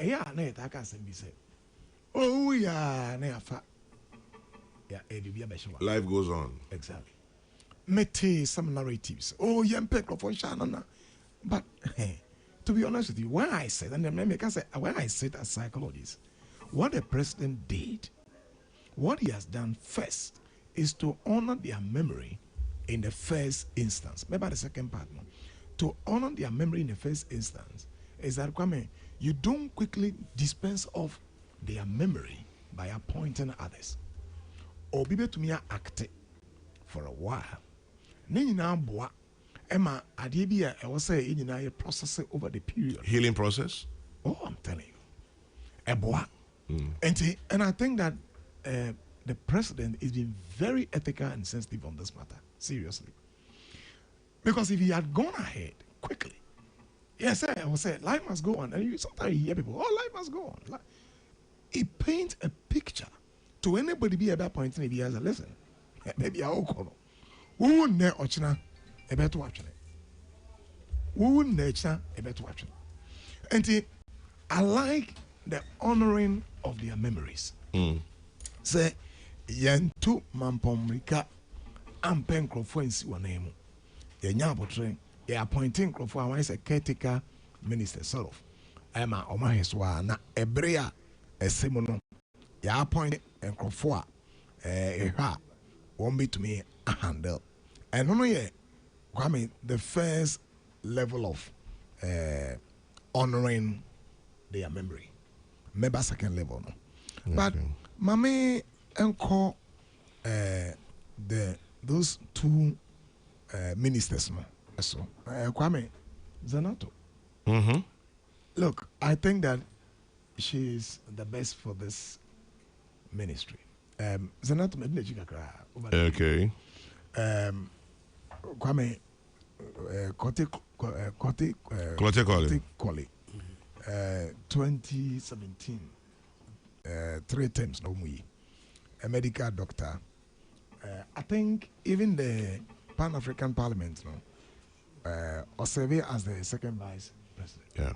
yeah, ne ta ka sem bi say. Oh yeah, ne afa. Yeah, life goes on. Exactly. Mete some narratives. Oh, yeah, but to be honest with you, when I said, and then when I said as psychologists, what the president did, what he has done first is to honor their memory in the first instance. Maybe the second part, no. To honor their memory in the first instance is that Kwame, you don't quickly dispense of their memory by appointing others. Or be to me act for a while. Nina boa Emma Adibia, I was saying in a process over the period. Healing process? Oh, I'm telling you. A boa. And I think that the president is being very ethical and sensitive on this matter. Seriously. Because if he had gone ahead quickly, yes, I was saying life must go on. And you sometimes you hear people, oh, life must go on. It paints a picture to anybody be at that point in the years. Listen, maybe I'll call. We won't know Ochina a better watching it. We won't know Ochina a better watching it. And I like the honoring of their memories. Say, Yantu Mampomrika Ampen Crofensi Wanemu. Yanyabotre, ya appointing Crofo, I say caretaker minister, sort of. Emma Omahiswa, na Ebrea, a Simono, ya appoint and Crofo, won't be to me a handle. And only Kwame, the first level of honoring their memory. Maybe second level, no. But Mame enko those two ministers, no. So Kwame Zanato. Look, I think that she's the best for this ministry. Zanato okay. Kwame Kote 2017 3 terms no we a medical doctor. I think even the Pan-African Parliament or serve as the second vice president. Yeah.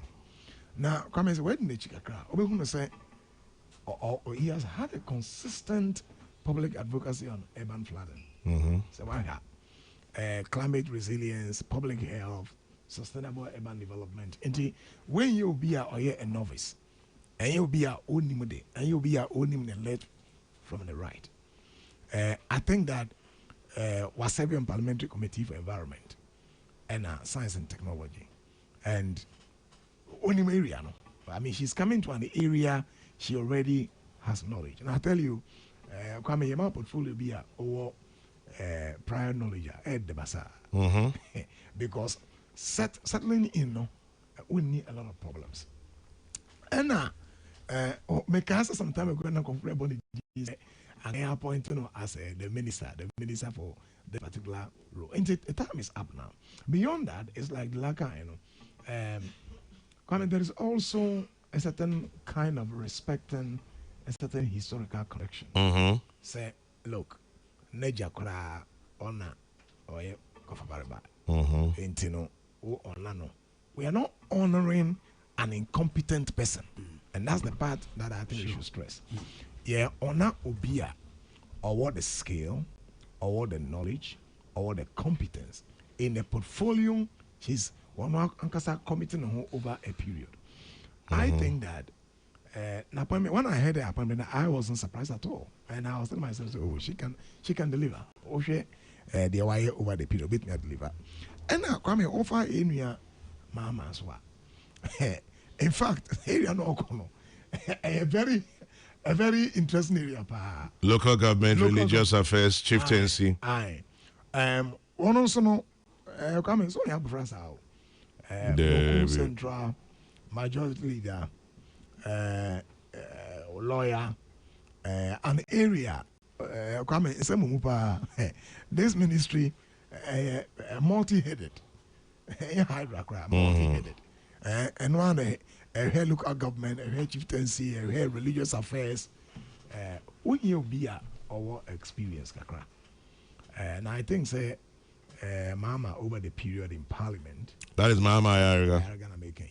Now Kwame say where did the chikakra? Obekunu say he has had a consistent public advocacy on urban flooding. So why climate resilience, public health, sustainable urban development. And when you be a novice, and you'll be a own and you'll be a own left from the right. I think that Wasabian Parliamentary Committee for Environment and Science and Technology, and Onim area, no. I mean, she's coming to an area she already has knowledge, and I tell you, Kwame Yema portfolio be a prior knowledge at the bazaar. Because settling in, no, we need a lot of problems. And make us some time ago and comfortable and I appointed as the minister for the particular role. And the time is up now. Beyond that, it's like Laka, there is also a certain kind of respecting a certain historical connection. Say, look, Neja Kora Ona or Kofabariba. Intino or Nano. We are not honoring an incompetent person. And that's the part that I think we should stress. Yeah, honor Obia, or what the skill, or what the knowledge, or what the competence in the portfolio she's one committing over a period. I think that when I heard the appointment, I wasn't surprised at all. And I was telling myself, oh, she can deliver. Oh, the wire over the period, bit me deliver. And now come here, offer in your mama's wa. In fact, area no a very interesting area. Local government, religious affairs, chieftaincy. One also no come so you have local central majority leader, lawyer, an area. This ministry multi-headed, multi-headed, and one a local government, a chieftaincy, a religious affairs. When you be our experience, kakra, and I think say, Mama over the period in Parliament. That is Mama Araga.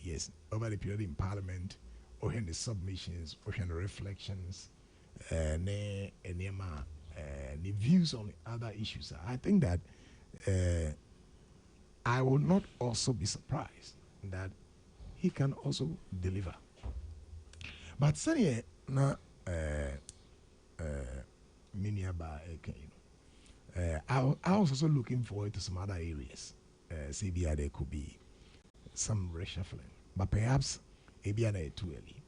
Yes, over the period in Parliament, the submissions, the reflections, the views on other issues. I think that I will not also be surprised that he can also deliver. But say na I was also looking forward to some other areas. CBI there could be some reshuffling, but perhaps ABI too early.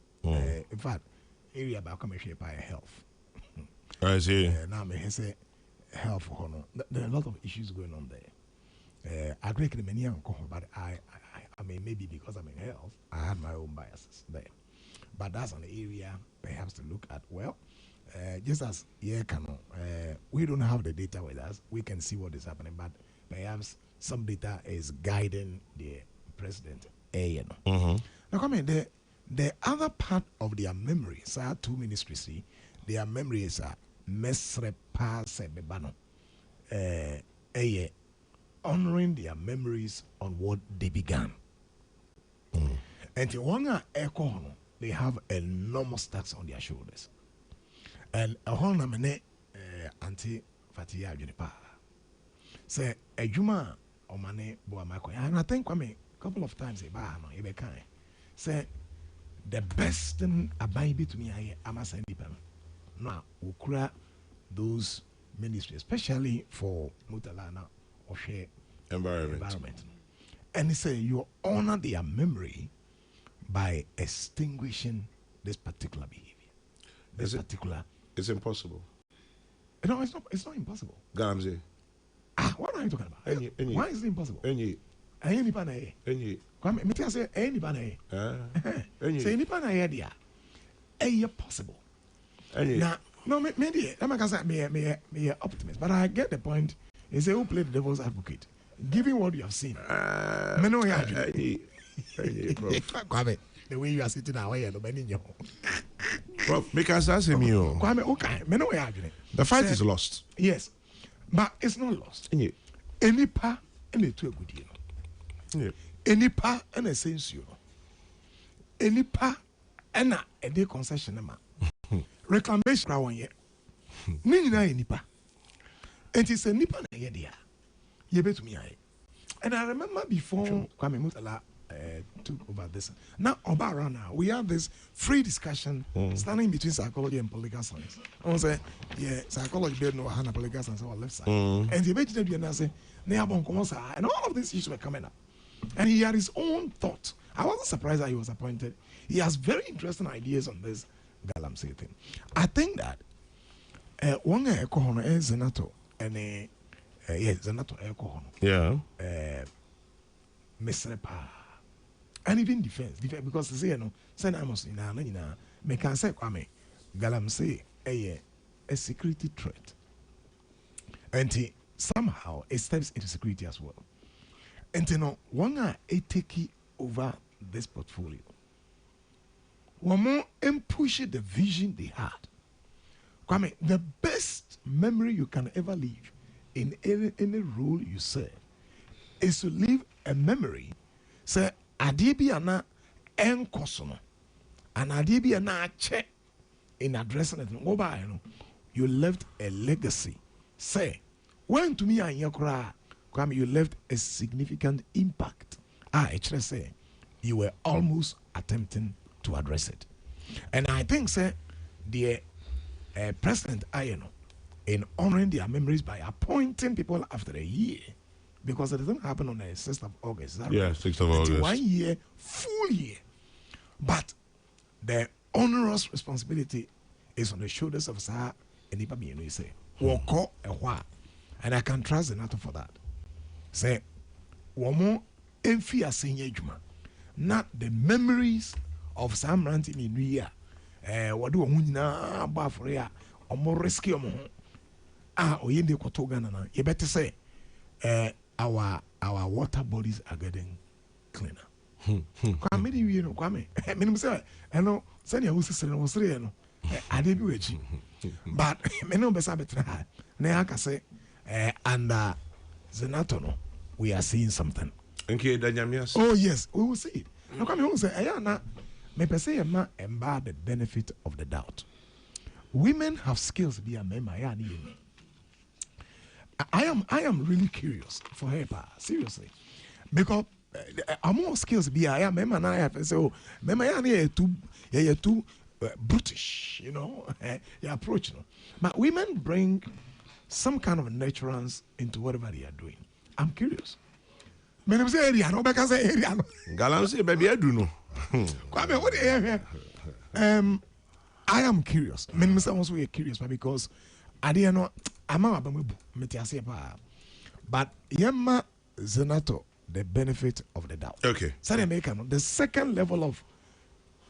In fact, area about commercial by health. I see. Now me say health honor. There are a lot of issues going on there. I agree with many but I mean maybe because I'm in health, I had my own biases there. But that's an area perhaps to look at. Well, just as we don't have the data with us, we can see what is happening, but perhaps some data is guiding the president. Now, come in, the other part of their memories, our two ministries, their memories are mesrepa sebebano, honoring their memories on what they began. And the one they have enormous tax on their shoulders. And a whole namene anti fatia junipa say a juma or money boamako. And I think a couple of times say the best thing about between I am a independent. Now we create those ministries, especially for Mutalana or share environment. And he say you honor their memory by extinguishing this particular behavior. It's impossible. No, it's not impossible. Gamze. What are you talking about? Why is it impossible? Any possible. Now, no, maybe I'm a optimist, but I get the point. He say who played the devil's advocate, given what you have seen. The way you are sitting away, Bro, make us ask him you. The fight is lost. Yes, but it's not lost. Any pa and a two good year. Any pa and a sense you. Any pa and a day concession. Reclamation 1 year. Nina any pa. And it's a nipa na yedia. You bet me. And I remember before Kwame Mutala took over this. Now, we have this free discussion standing between psychology and political science. I want to say, yeah, psychology better know how political science on the left side. And he made it and say, and all of these issues were coming up. And he had his own thought. I wasn't surprised that he was appointed. He has very interesting ideas on this Galamsey thing. I think that one Ekohono is Zenato and Zenato Ekohono. Yeah. Mesrepa. And even defense because they say send I must me can say Kwame Galamsey a security threat. And somehow it steps into security as well. And one take over this portfolio. One more and push the vision they had. Kwame, the best memory you can ever leave in any role you serve is to leave a memory. Say, Adibiana and Kosono, and Adibiana check in addressing it. You left a legacy. Say, when to me and Yakura, Kwame, you left a significant impact. Actually say, you were almost attempting to address it. And I think, sir, the President Ayano, in honoring their memories by appointing people after a year, because it doesn't happen on the 6th of August. Yeah, 6th of August. 1 year, full year. But the onerous responsibility is on the shoulders of Sir and Ipa you say, Woko a while. And I can trust the NATO for that. Say, Womo Enfia Senior Juma. Not the memories of some ranting in New Year. What do we na Baforia or more rescue? Oyende Kotogana. You better say, our water bodies are getting cleaner. Kwame, you know, Kwame. I mean, say, I know, Sanya was saying, no, I did be but Meno Besabetra, Neaka say, and Zenatono, we are seeing something. Okay, Danyamias. Oh, yes, we will see it. Now, come on, say, Ayana, Me per se ma embar the benefit of the doubt. Women have skills be a member. I am really curious for her, seriously, because I'm more skills be I am member now. I have so member you too brutish, you know, your approach. You know. But women bring some kind of nurturance into whatever they are doing. I'm curious. Men say area, no because say area. Galamsey, baby, I do know. What area? I am curious. Men say also we are curious, because I didn't know. I'm not but Yemma Zenato, the benefit of the doubt. Okay. So they make the second level of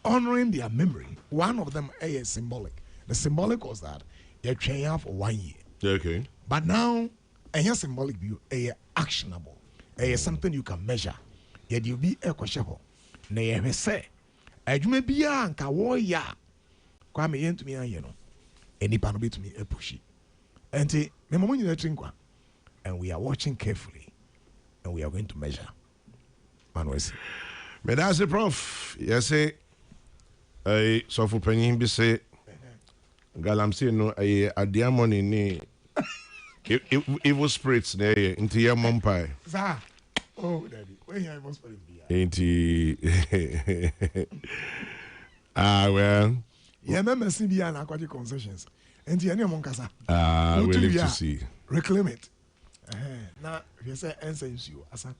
honoring their memory. One of them is symbolic. The symbolic was that you're training for 1 year. Okay. But now, a symbolic view, a actionable, a something you can measure. Yet you be a question. Nay, say, I do maybe a anka warrior. Come in to me, you know, any pan to me a pushy. And we are watching carefully, and we are going to measure. Manuel, but that's the prof. Yes, I so for penny be say Galamsey no a diamond ni evil spirits there into your mom pie. Oh, daddy, where you evil spirits be? Well. Yeah, remember CBN and aquatic concessions. And the anyone casa. We'll live to see. Reclaim it. Now, if you say answer you, Asa.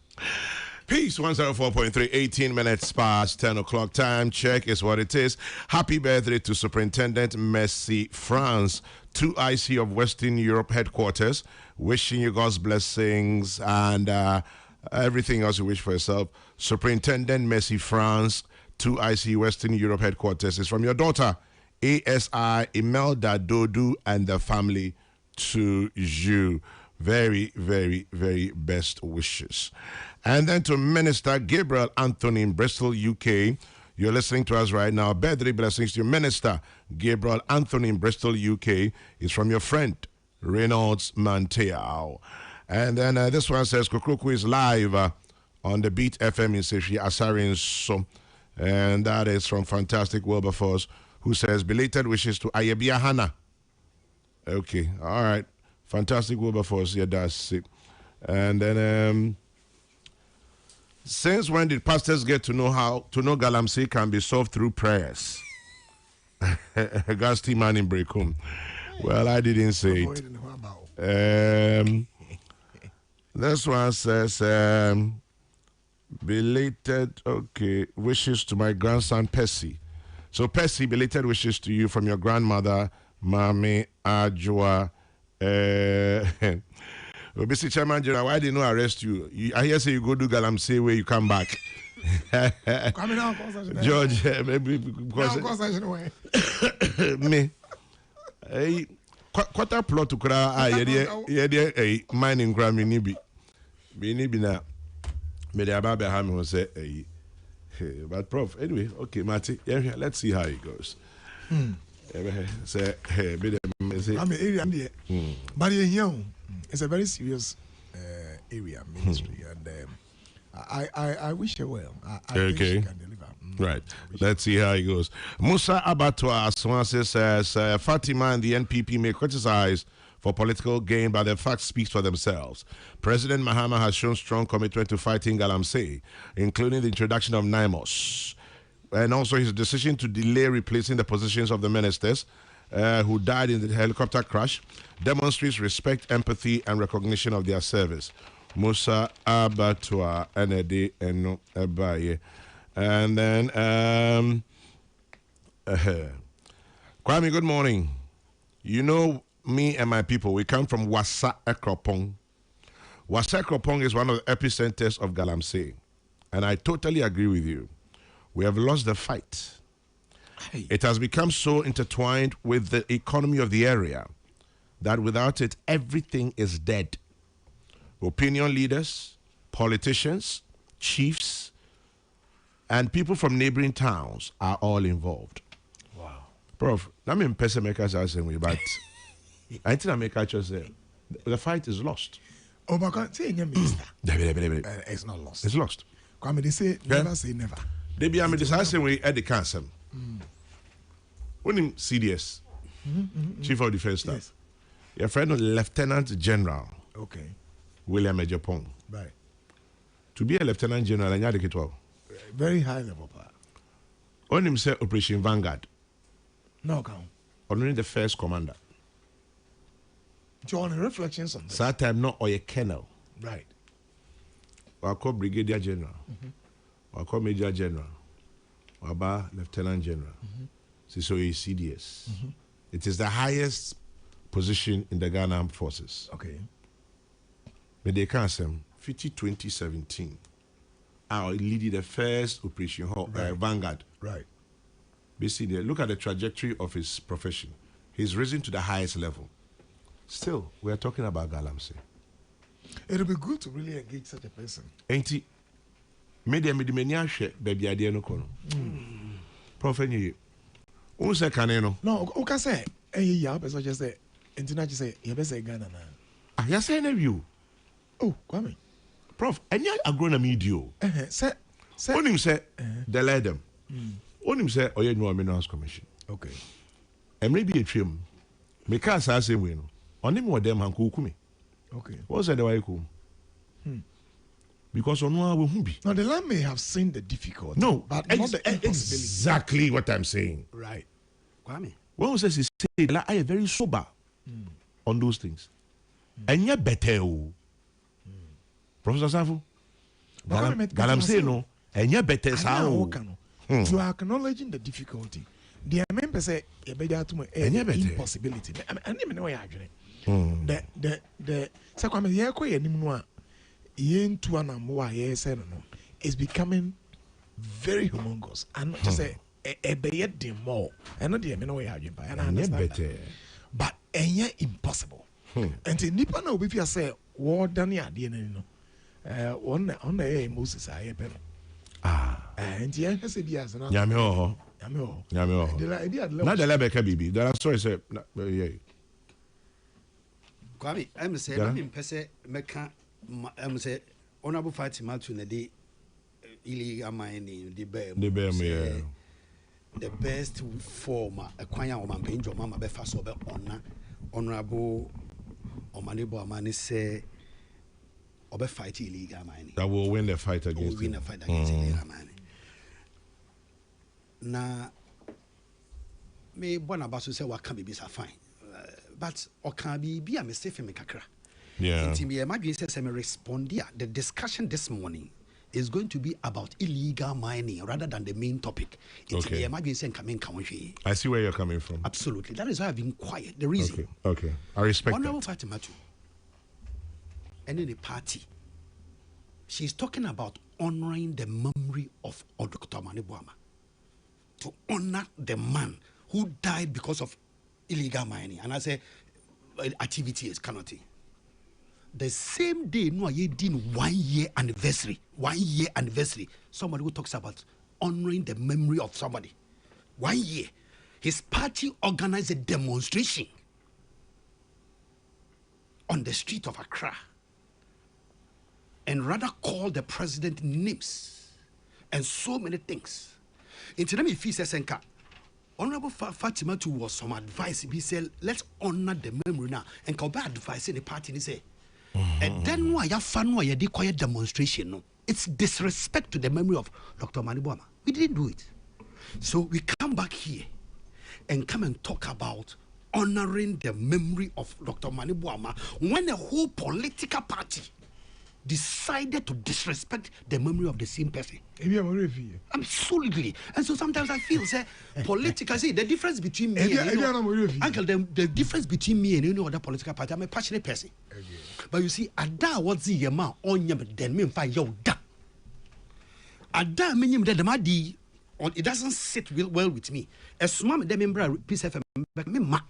Peace 104.3, 18 minutes past 10 o'clock time. Check is what it is. Happy birthday to Superintendent Mercy France, 2IC of Western Europe headquarters. Wishing you God's blessings and everything else you wish for yourself. Superintendent Mercy France, 2IC Western Europe headquarters is from your daughter, ASI Imelda Dodu, and the family to you. Very, very, very best wishes. And then to Minister Gabriel Anthony in Bristol, UK. You're listening to us right now. Birthday blessings to Minister Gabriel Anthony in Bristol, UK. Is from your friend, Reynolds Manteao. And then this one says, Kokrokoo is live on the Beat FM in Sefi Asarin So. And that is from Fantastic Wilberforce, who says, belated wishes to Ayebia Hannah. Okay, all right. Fantastic Wilberforce, yeah, that's it. And then, since when did pastors get to know Galamsey can be solved through prayers? Gusty man in Breakum. Well, I didn't say it. This one says, belated, okay, wishes to my grandson, Percy. So, Percy, belated wishes to you from your grandmother, Mami Ajua. Mr. Chairman General, why didn't I arrest you? I hear say you go do Galamsey where you come back. George, maybe because me. Hey, quarter plot to cry. Yeah, mining Grammy Nibi. Be na. Me the Ababa Ham will say, but Prof, anyway, okay, Marty, yeah, let's see how it goes. Say, but it's a very serious area ministry, and I wish you well. I think she can deliver. Right. Let's see how it goes. Musa Abattoir says Fatima and the NPP may criticize for political gain, but the facts speak for themselves. President Mahama has shown strong commitment to fighting Galamsey, including the introduction of NIMOS, and also his decision to delay replacing the positions of the ministers who died in the helicopter crash demonstrates respect, empathy, and recognition of their service. Musa Abattoir Enede Eno Ebaye. And then Kwame, good morning. You know, me and my people, we come from Wasa Ekropong. Wasa Ekropong is one of the epicenters of Galamsey, and I totally agree with you. We have lost the fight. Hey. It has become so intertwined with the economy of the area that without it, everything is dead. Opinion leaders, politicians, chiefs, and people from neighboring towns are all involved. Wow. Prof, I'm in Pessimaka's asking me, but I think I make a choice. The fight is lost. Oh, but say minister. It's not lost. It's lost. Kwame, they say never say never. They be the same way at the council. When him CDS, Chief of Defense Staff, yes. Your friend Lieutenant General, okay, William Ejapong, right? To be a Lieutenant General, and you get very high level power. On him say Operation Vanguard. No count. Only the first commander. John, reflections on this. That time not or a colonel. Right. Or call Brigadier General. Or call Major General. Or Lieutenant General. So a CDS. It is the highest position in the Ghana Armed Forces. Okay. But they can't say 2017. I leading the first operation Vanguard. Right. Basically, look at the trajectory of his profession. He's risen to the highest level. Still, we are talking about Galamsey. It'll be good to really engage such a person. Ain't he? Media baby idea no kono. Prophet you. Who say caneno? No, okay say. Yeah, person just say. Internet just say. You better say Ghana na. Ah, you say na view. Oh, come Prof, any agronomy deal. Say. When him say, they let them. When him say, oh, you know, Minerals Commission. Okay. And maybe a trim. Me can't say same way no. On him or them hanku kumi. Okay. What's that why you Because on one will be. Now the land may have seen the difficulty. No, but not the impossibility. Exactly what I'm saying. Right. Kwame. When we say like, I am very sober on those things. And you're better. Professor Safu. Galam say no. And you're better. You are acknowledging the difficulty. The member say a better impossibility. I don't know why the second year is becoming very humongous and not just say a bed more and not the and I understand that. But impossible. And in Nippon if you say war done ya on the Moses I and yes it is Yamio not the Lebeka Bibi there are stories say Kwame, I'm saying, I'm say, I'm say, honorable Fatima to the illegal mining, the best form, a choir of my pain, your mamma, Befas over honorable Omanibo Amani say, or fight illegal mining. That will win the fight against illegal mining. Now, me, Bonabasu say, what can be fine. But or can be a mistake in Kakra. Yeah. And me imagine says I respond here. The discussion this morning is going to be about illegal mining rather than the main topic. Okay. Imagine saying coming. I see where you're coming from. Absolutely. That is why I've been quiet. The reason. Okay. I respect Honorable that. Fatima and in the party, she's talking about honoring the memory of Dr. Manibuama. To honor the man who died because of illegal mining, and I say activity is cannot. The same day, no, you did 1 year anniversary. 1 year anniversary. Somebody who talks about honoring the memory of somebody. 1 year, his party organized a demonstration on the street of Accra, and rather called the president names and so many things. Into them, if he says, Honorable Fatima was some advice. He said, let's honor the memory now. And come back advice in the party. He said, and then why you fan why you did quiet demonstration? No, it's disrespect to the memory of Dr. Manibuama. We didn't do it. So we come back here and come and talk about honoring the memory of Dr. Manibuama when a whole political party decided to disrespect the memory of the same person. Absolutely. And so sometimes I feel, say, politically, see, the difference between me and Uncle, the difference between me and any other political party, I'm a passionate person. But you see, Ada what's the amount on yam, then me find yo da. Ada meaning that the madi, it doesn't sit well with me. As small the member peace FM me ma.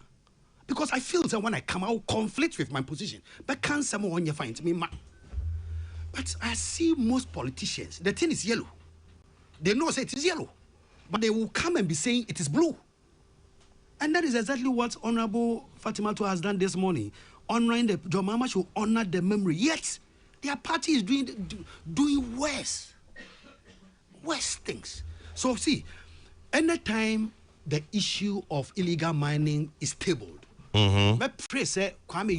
Because I feel that when I come out, conflict with my position. But can't someone you find me ma. But I see most politicians, the thing is yellow. They know say it is yellow, but they will come and be saying it is blue. And that is exactly what Honorable Fatima has done this morning. Honoring the John Mama should honor the memory. Yet their party is doing worse things. So see, anytime the issue of illegal mining is tabled, but pray say, Kwame,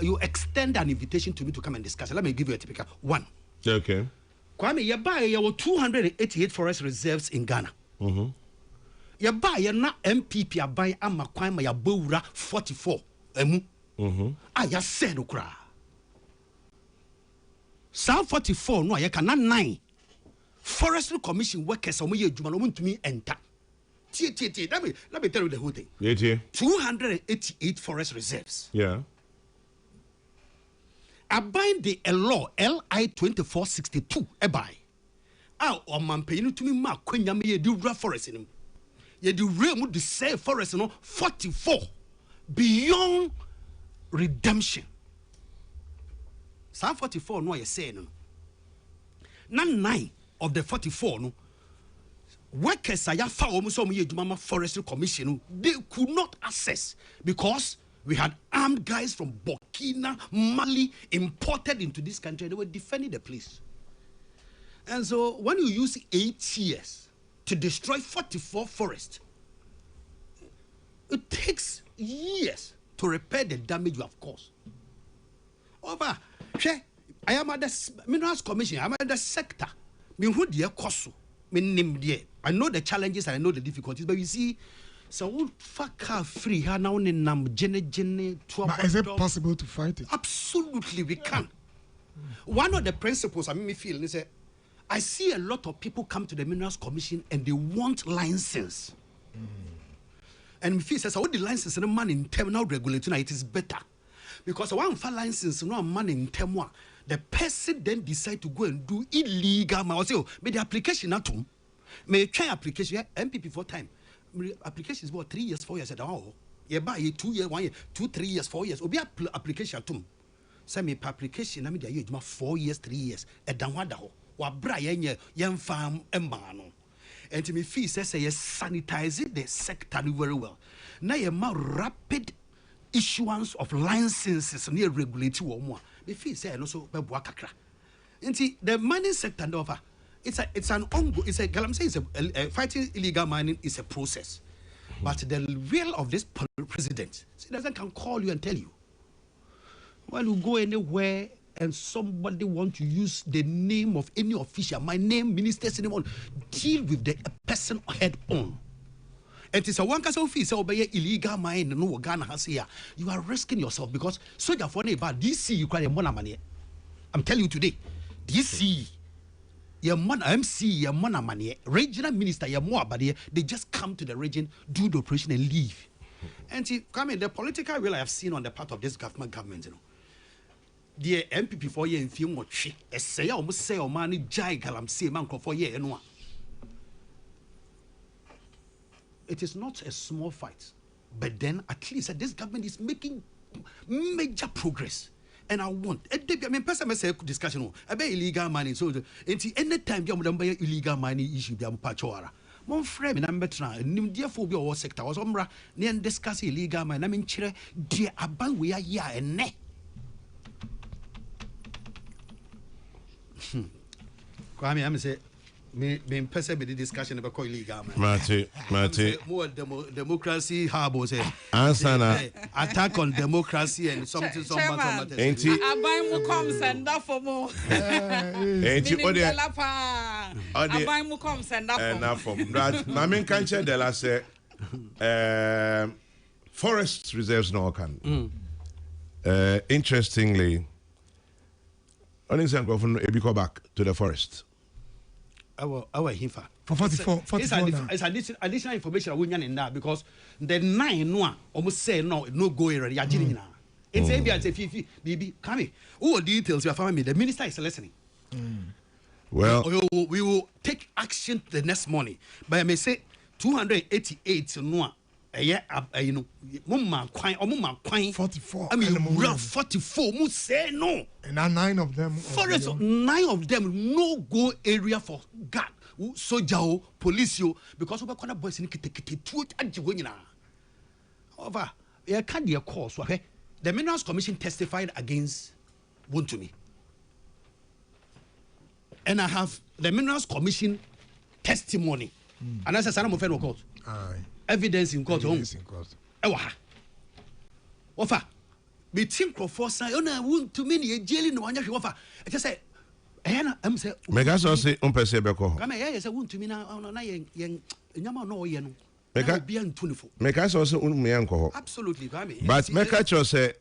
you extend an invitation to me to come and discuss it. Let me give you a typical one. Okay. Kwame, you buy your 288 forest reserves in Ghana. You buy your na MPP, you buy ama Kwame, ya bowra 44. I said, Okra. South 44, no, you cannot 9. Forestry Commission workers, some year, you want to me enter. Let me tell you the whole thing. 288 forest reserves. Yeah. I bind the law LI 2462. I buy. Or man pay to me mark when you may do forest in him. You do real the same forest, 44 beyond redemption. Some 44 no you say no. None 9 of the 44 no. Workers I have found some Forestry Commission, they could not access because we had armed guys from Burkina, Mali imported into this country. They were defending the place. And so when you use 8 years to destroy 44 forests, it takes years to repair the damage you have caused. Over, I am at the Minerals Commission, I am at the sector. I know the challenges and I know the difficulties, but you see, so fuck free her now in But is it possible to fight it? Absolutely, we can. One of the principles I me feel is that I see a lot of people come to the Minerals Commission and they want license. And me feel says all the license and the man in term now regulating it is better. Because one for license, no man in term one. The person then decide to go and do illegal. I say, the application at home. May try application. MPP for time. Application is about 3 years, 4 years. Oh, you buy 2 years, 1 year, 2, 3 years, 4 years. Obi application at home. Say me application. I mean, you 4 years, 3 years. A downward ho. Wa bra yen farm embano. And to me, fee says you sanitize the sector very well. Now you more rapid issuance of licenses near regulatory or more. The fee say also kakra. And see the mining sector over. It's an ongoing. It's a galam say it's fighting illegal mining is a process, but the will of this president, he doesn't can call you and tell you. When you go anywhere and somebody want to use the name of any official, my name, ministers, anyone, deal with the person head on. And it's a one case office obey illegal mine no Ghana has here. You are risking yourself because soldier for about DC you cry more money. I'm telling you today, DC your mon MC your money regional minister your more but they just come to the region, do the operation and leave. And see, the political will I have seen on the part of this government, you know. The MPP for year in film what she say almost say or money jai galam say man for year and one. It is not a small fight, but then at least this government is making major progress. And I want, I mean, person say discussion about illegal mining. So, any time you have illegal mining issue, you have patchora. Mon frame and I'm better. Dear phobia or sector was umbra, near discuss illegal mining. I mean, chire, dear abang we are ya and ne. Kwame, I'm say. Me person with the discussion about illegal man. Mate. More democracy harbor say. Answer na. Attack on democracy and something. Ain't it? I buy more comes and that for more. Ain't it? I buy more comes and that for more. I mean, can't you tell us forest reserves no can. Interestingly, I didn't go back to the forest. Our hifa for 44 it's additional information we need in that because the 9 no almost say no go area ya jini na it's a say bb come all details you have me the minister is listening. Well, we will take action the next morning but I may say 288 no you know mumma kwine 44 I mean we have 44 mu say no and 9 of them forest 9 of them no go area for God soldier police because we call boys in kete two ajiwo nyina over e can dey call so the Minerals Commission testified against Wontumi and I have the Minerals Commission testimony And as a son of a court. Evidence in court. Ewa. Offer. Be think of force. I want to mean a jail in one of your offer. I just say, I'm saying, Megaso say, Umpesebeko. Come here, yes, I want to mean young Yama no yen. Mekas also unko. Absolutely, but Mekacho say,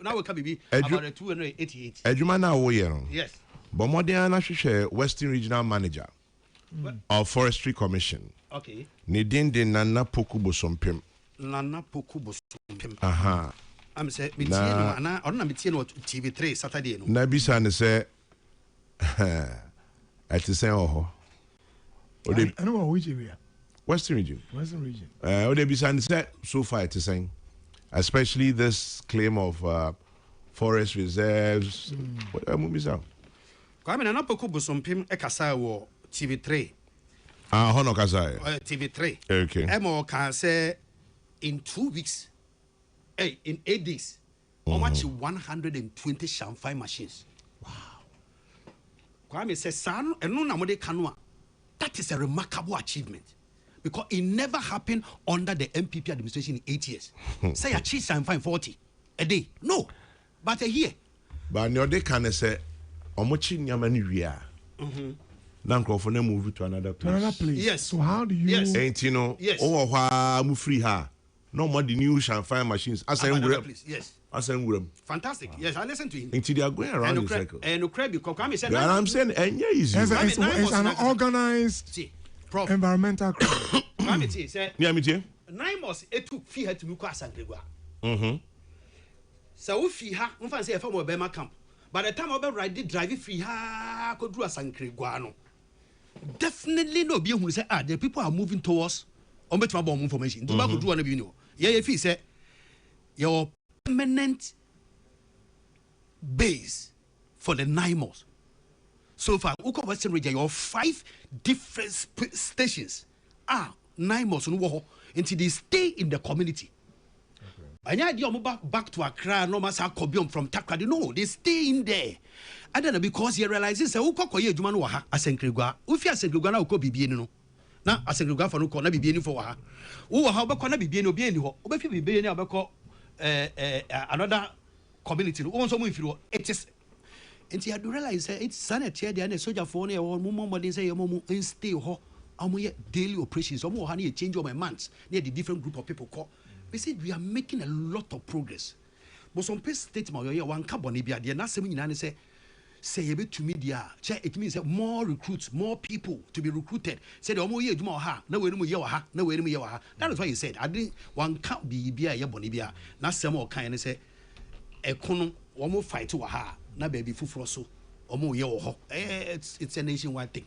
now we can be about 288. Ejumana Woyen. Yes. But Modiana Shisha, Western Regional Manager of Forestry Commission. Okay. Nidin de Nana Pokubo Sompim. Nana Pokubo Sompim. Aha. I'm saying, Mitiano, I don't know TV3 Saturday. Nabisa say, at the same oh. I know which area. Western region. Western region. Odebisa said so far it's saying, especially this claim of forest reserves. What movies out? Kwame na poko bosompim ekasa wo TV3. Hono kasa. TV3. Okay. Emo can say in 2 weeks. In 8 days. How much 120 champagne machines. Wow. Kwame says son eno na mo de kanwa. That is a remarkable achievement. Because it never happened under the MPP administration in 8 years. Say achieve champagne 40 a day. No. But a year. But no they can say Omochi nyamani wia. Nanko for them move to another place. Another place. Yes. So how do you? Yes. Ain't you know? Yes. Oh, mu free her. No more the new champagne machines. As yes. As fantastic. Wow. Yes, I listen to him. Until they are going around the circle. And because I'm saying, easy. It's an organized environmental crime. Yeah, me too. 9 months. It took fee to Muka Sangregua. So if you have, say a former Bema camp. By the time I ride the drive free, ha could do a Sangreguano. Definitely no be who say, the people are moving towards bomb information. Do not do one of you know. Yeah, if he said your permanent base for the 9 months. So far, Uko Western region, your 5 different stations are 9 months until they stay in the community. And idea back to Accra, no matter Kobium from Takrady. No, they stay in there. I don't know because he realizes that Uko ye Juman waha asenkregua. Ufi asenkregua na uko bibieni no. Na asenkregua for no corner bibieni for waha. Uwa ha obekona bibieni obieni ho. Obefi bibieni abeko another community. Uwon so mu ifiro. It is. And he had to realize it's sanity there and a soldier for ne or mummo dey say your and stay ho. Amoye daily operations. Omo ha na change of my months. Near the different group of people call. We said we are making a lot of progress. But some statement one carbon bia there na sem nyina ne say you be to media. It means that more recruits, more people to be recruited. Say the omo ye adwuma ha na we no ye ha na we no ye ha. That is why he said I didn't one count be bia ye boni bia. Na sem o kan ne say ekono omo fight wa ha na baby fufuro so. It's a nationwide thing.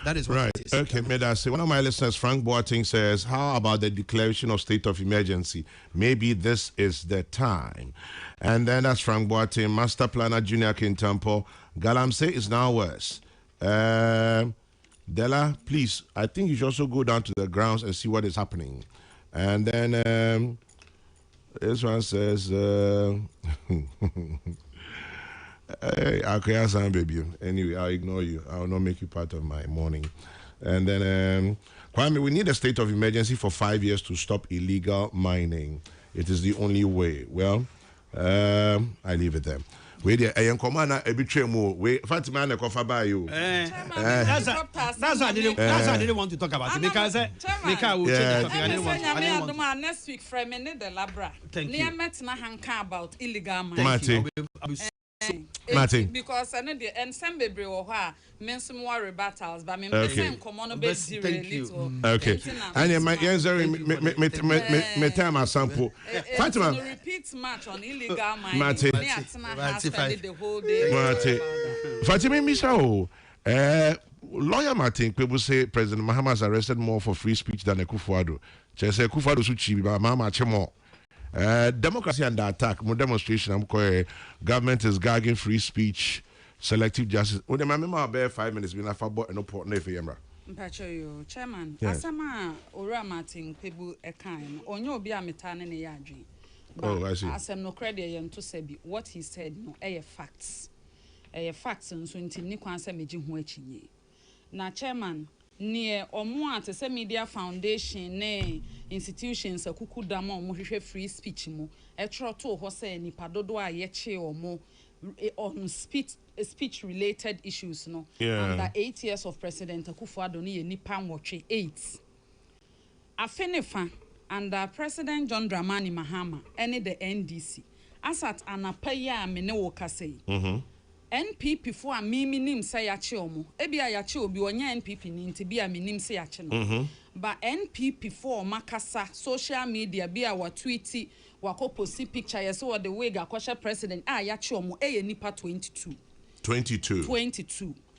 That is what right. It is. Okay, Medasi. One of my listeners, Frank Boateng, says, how about the declaration of state of emergency? Maybe this is the time. And then that's Frank Boateng, Master Planner Junior Kintampo. Galamsey is now worse. Della, please, I think you should also go down to the grounds and see what is happening. And then this one says... Hey, I'll baby. Anyway, I'll ignore you. I will not make you part of my morning. And then, Kwame, we need a state of emergency for 5 years to stop illegal mining. It is the only way. Well, I leave it there. Wait there, I am commander. A bit more. Wait, Fatima, I cover by you. That's what I didn't want to talk about it because will change I didn't want. Next week, from the Labra. Thank you. Near Metna Hanka about illegal mining. Martin. Because I know the and some baby or her men some more battles, but me come on a bit little. Okay. And my answer me time sample. Fatima repeat match on illegal mining. Martin. The whole day. Martin. Fatima Misao. Lawyer Martin, people say President Mahama has arrested more for free speech than Akufo-Addo. Just Akufo-Addo suchi ba Mahama chemo. Democracy under attack. More demonstration. Government is gagging free speech, selective justice. Oh, my remember about 5 minutes. We have about no port. No for you, Chairman. Asama Ora Martin Pebu Ekan. Onyo be a metane ne yadri. Oh, I see. Asem no credit yam to say what he said. No, facts. Facts. And so inti ni kwanse meji hu achinye. Na Chairman. near or more to say media foundation ne institutions a kuku dama mo free speech mo e troto ho say nipa dodo a ye che o mo on speech related issues no under 8 years of President Akufo-Addo ne nipa nwotwe 8 afenefa under President John Dramani Mahama any the NDC asat anapaya me ne wo kase NPP for a nim say ya omo ebi a ya obi onye NPP ni nti bi a nim say ya no but NPP for makasa social media bi a wa tweet wa ko post picture yes so the way ga kwasha president ya omo e nipa 22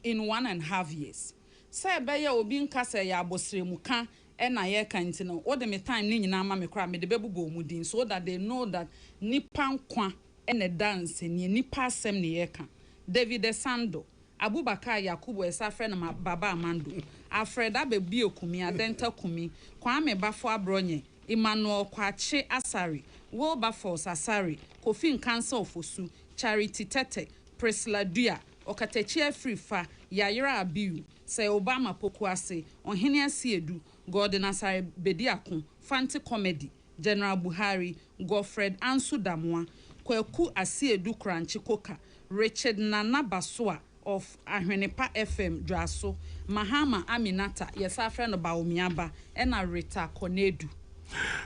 in 1.5 years say be ya obi nka say ya abosire mu ka e na ye kan ti no what the time ni nyina ma me kra me de bebubo mu din so that they know that nipa nkwa e na dance ni nipa asem ni ye kan David Sando, Abubakar Yakubu Esafre na Baba Amando, Alfred Abebi Okumi, Adenta Kumi, Kwame Bafo Abronye, Emmanuel Kwache Asari, Wilberforce Asari, Kofi Nkansa Ofosu, Charity Tete, Priscilla Dua, Okatechi Frifa, Yayira Abiu, Se Obama Pokuase, Onhene Asiedu, Gordon Asari Bediakun, Fanti Comedy, General Buhari, Godfred Ansu Damwa, Kweku Asiedu Kranchi Koka, Richard Nana Basua of Ahwenepa FM Draso, Mahama Aminata, yes, our friend of Baomiaba, and a Rita Konedu.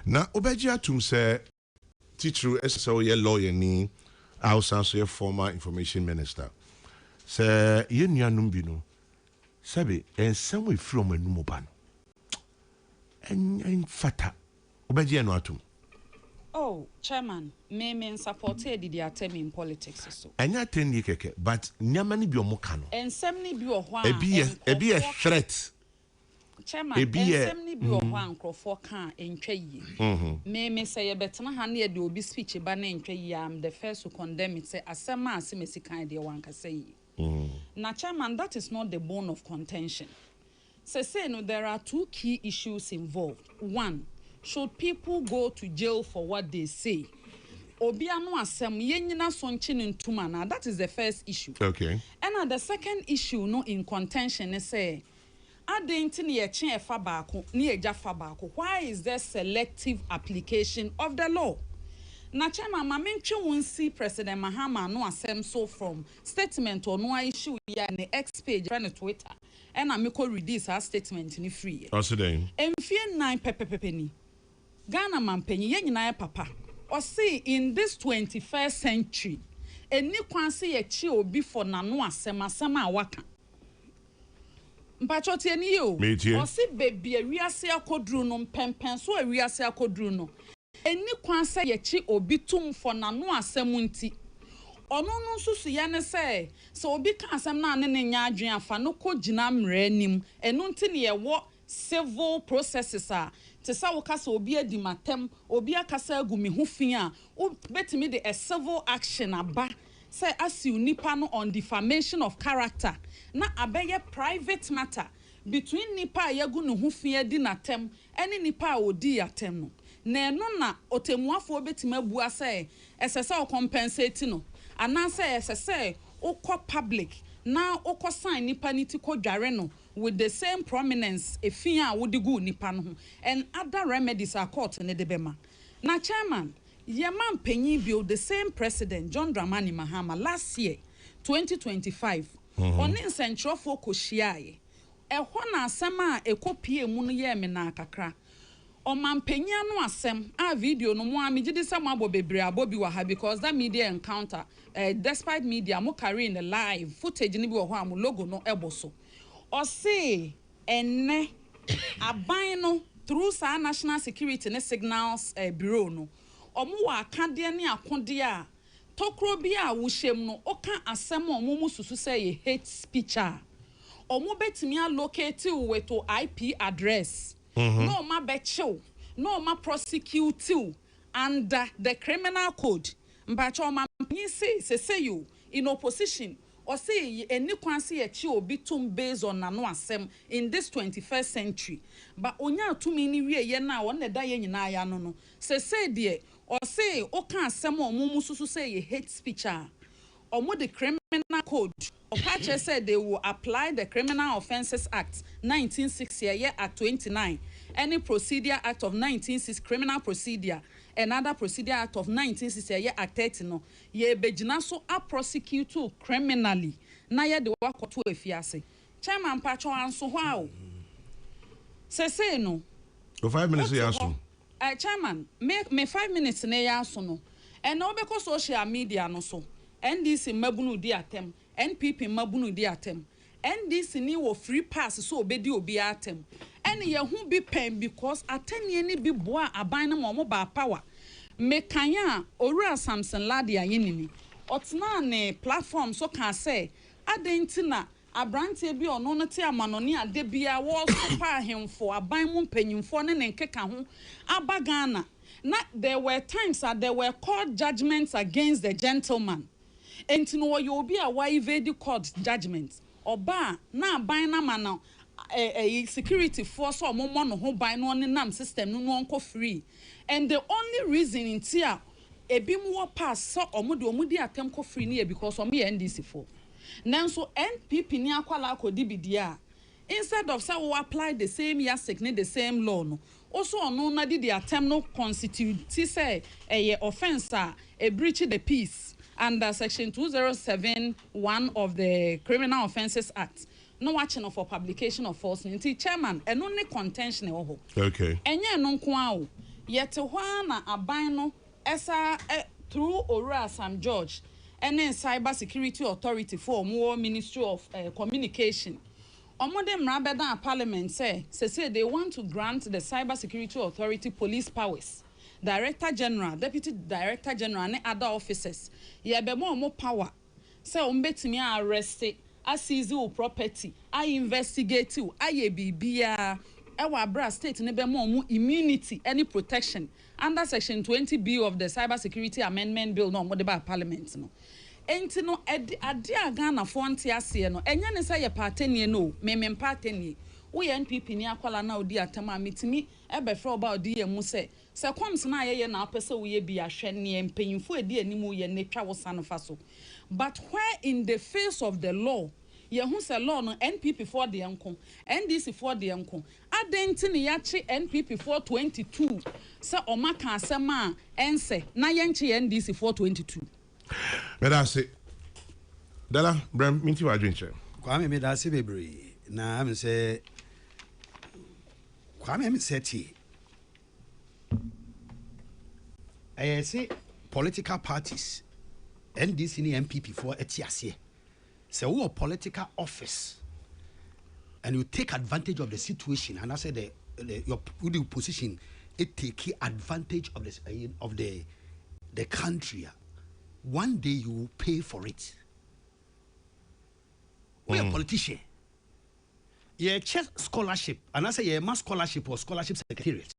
Na Obejia Tum say, teacher SSO ye lawyer ni, also ye former information minister. Say, ye numbino, Sabi, and some way from a numoban. And fata. Obejia no atum. Oh, Chairman, me supported the attempt in politics so. And ya 10 year keke, but nyamani bi omokano. And semni bi ohwa. Ebi a threat. Chairman, and semni bi ohwa nkrofo kan entwa yi. Me say ye betena ha na ye de obi speech ba na entwa yi am the first to condemn it say asema asemesi kan de wan ka say. Na Chairman, that is not the bone of contention. Say no, there are two key issues involved. One, should people go to jail for what they say? Obiano asem yenyina sonchi ntuma na that is the first issue. Okay. And the second issue no in contention is say adenti ne ye chen efa baako ne eja fa baako. Why is there selective application of the law? Na Chairman ma mentwe wonsi President Mahama no asem so from statement or no issue ya ne X page on Twitter. And I make release our statement ni free. Also then. Enfie 9 pepepepeni. Ghana mampenyi ye nyina papa. Or see in this 21st century, eni kwanse ye chi obi for nano asema awaka. Mpacho tie ni yo. Or see baby wiase akodru no mpempen so wiase akodru no. Eni kwanse ye chi obi tum for nano asemu nti. Ono no susu ya ne se obi ka asem na ne nya adwen afa no ko gina mra anim eno nti ne ye wo civil processes te sa wo kasa obi adi matem obi akasa agumi ho fi a wo betimi de a civil action aba say asiu nipa no on defamation of character na abeye private matter between nipa yagu no ho fi adi natem ene nipa odi atem no na eno na otemuafo betimi abu ase esese o compensate no ananse esese ukọ public na ukọ sign nipa niti ko dware no with the same prominence efia a wodi gu nipa no and other remedies are court ne de bema na Chairman yeman panyin bill the same president John Dramani Mahama last year 2025 on nsentrofo kohyiae ehọ na asem a ekopie mu no ye me na kakra Omampenya no asem a video no mo amigide sam abo bebre abobi wa ha because that media encounter despite media mo carry in the live footage ni bi wo ho am logo no eboso o say enne aban no through sa national security ne signals bureau no omo wa akade ne akode a tokro bi a wo hyem no oka asem omo mu susu say hate speech a omo betimi allocate with to IP address. No ma bechiw, no ma prosecute you under the criminal code. Mbacho ma say you in opposition or say any kwansi echi obi tum based on nano asem in this 21st century. But onya tumi ni wie ye na won da ye nyina ya no no. Say de or say o kan asem o mumu susu say ye hate speech a. Omo the criminal code Okache said they will apply the Criminal Offences Act 1960, Act 29, any Procedure Act of 1960, Criminal Procedure, another Procedure Act of 1960, Act 30. No, ye bejina so a prosecute criminally. Na ye de wako to efiase. Chairman Pacho anso wow. Say no. For 5 minutes, you answer. Chairman, me 5 minutes na ya so no. And no because social media no so. NDC mabunu di atem. NPP mabunu di atem. NDC ni wo free pass so obedi obi atem. And ye hu be pen because atenie ni bi boa aban na mo ba power. Me kanya Owura Samson Ladi ayinini. Otna ne platform so can say adentina abrante bi ono no te amanoni ade bia wo so pa ahemfo aban mu mpanyimfo ne nkeka ho abagana. Na there were times that there were court judgments against the gentleman. Enti no you be a why evade court judgments. Oba na ban na mana security force or momo no ho ban no nam system no nko free. And the only reason in tia ebi mu pass so omudi atem ko free ni because omo NDC for. Nanso NPP ni akwala akodi bidia. Instead of say we apply the same yasik ni the same law no. Also ono na di the attempt no constitute say a offense a breach the peace under section 2071 of the Criminal Offences Act. No watching for publication of false news. Chairman, and only contention ho. Okay. Enye no nko yet na aban no esa through Owura Sam George and then Cyber Security Authority for more Ministry of Communication. Omode mrabeda parliament say they want to grant the Cyber Security Authority police powers. Director General, Deputy Director General, and other officers. Ye be more power. Say umbetimi arrest, a seize your property, I investigate you, I bibia. Ewa bra state ne be more immunity, any protection under Section 20B of the Cyber Security Amendment Bill. No, more Parliament. No. Enti no adia Ghana fonti ase no enya ne say ye partenie no me partenie wo ye NPP ni akwala na odi atama mitimi ebe fro ba odi ye mu se comes na ye na apese wo ye bi ahwe ne mpanyimfo edi animu ye ne twa wo sanofa so but where in the face of the law ye hu se law no NPP for the enko NDC for the enko adenti ne ya chi NPP for 22 se omaka asema ense na ye nchi NDC for 22. But that's it. Dala, Bram, minti wa drinche. Kwame me da se bebre. Na am say Kwame me say ti. I say political parties NDC ni MPP for etiase. Say who a political office and you take advantage of the situation and I say your position it take advantage of the country. One day you will pay for it. We are a politician. You check scholarship, and I say you mass scholarship or scholarship secretariat.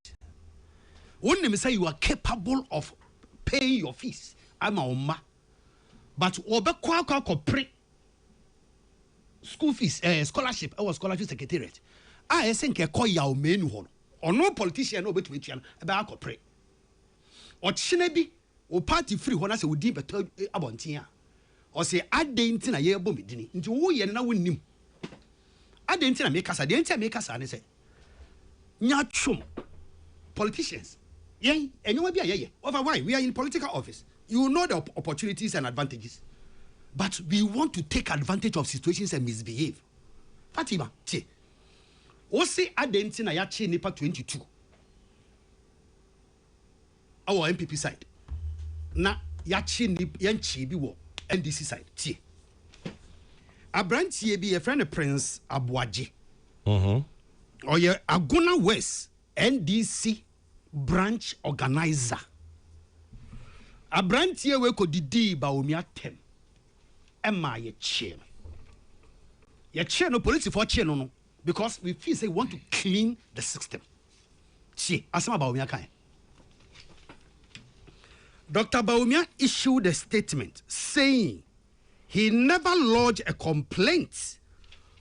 One name say you are capable of paying your fees. I'm a umma, but obekwa pre school fees, scholarship or scholarship secretariat. I think a call ya menu hon. Or no politician no between about pre. Or chinebi. O party free when I say we deep abontia or say adentin na ye bom dini nti wo ye na wonnim adentin na make us adentin make us and say nya twom politicians yen enyo bia ye over why we are in political office you know the opportunities and advantages but we want to take advantage of situations and misbehave Fatima ti o say adentin na ya che nipa 22 our MPP side na yachi ni yanchi bi wo NDC side tie abrantie bi ye friend Prince Abuaje oye Aguna West NDC branch organizer abrantie we ko didi ba omi atem ema ye che no police for che no because we feel say we want to clean the system tie asema ba omi akan Dr. Baumia issued a statement saying he never lodged a complaint